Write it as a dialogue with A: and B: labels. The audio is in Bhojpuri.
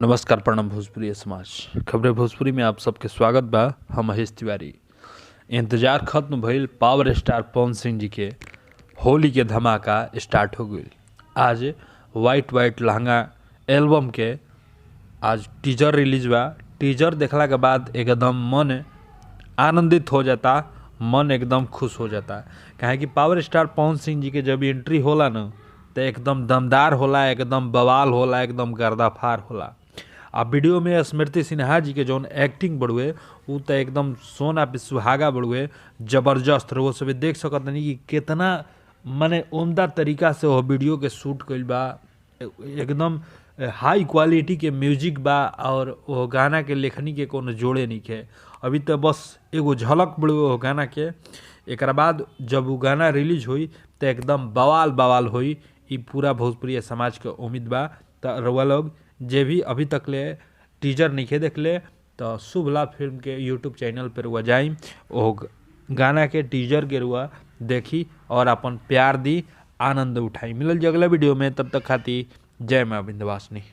A: नमस्कार, प्रणाम भोजपुरी समाज। खबरें भोजपुरी में आप सबके स्वागत बा। हम महेश तिवारी। इंतजार खत्म भइल पावर स्टार पवन सिंह जी के होली के धमाका स्टार्ट हो गई। आज वाइट वाइट लहंगा एल्बम के आज टीजर रिलीज बा। टीजर देखला के बाद एकदम मन आनंदित हो जाता, मन एकदम खुश हो जाता। काहे कि पावर स्टार पवन सिंह जी के जब एंट्री होला न तो एकदम दमदार होला, एकदम बवाल होला, एकदम गर्दाफार होला। आ वीडियो में स्मृति सिन्हा जी के जौन एक्टिंग बड़ुए उ तो एकदम सोना पे सुहागा बड़ुए, जबरदस्त। वो सब देख सकत नहीं कि कितना माने उम्दा तरीका से वो वीडियो के शूट कइल बा। एकदम हाई क्वालिटी के म्यूजिक बा और वो गाना के लेखनी के कोनो जोड़े नहीं के। अभी तो बस एगो झलक बड़ुए वो गाना के। एक बाद जब वो गाना रिलीज हुई तो एकदम बवाल बवाल हुई। ई पूरा भोजपुरी समाज के उम्मीद बा। तो रउआ लोग जे भी अभी तक ले टीजर नहीं देख ले तो शुभ लाभ फिल्म के यूट्यूब चैनल पर रुआ जाई, वो गाना के टीजर के रुआ देखी और अपन प्यार दी, आनंद उठाई। मिलल अगला वीडियो में, तब तक खाती जय माँ विंध्यवासिनी।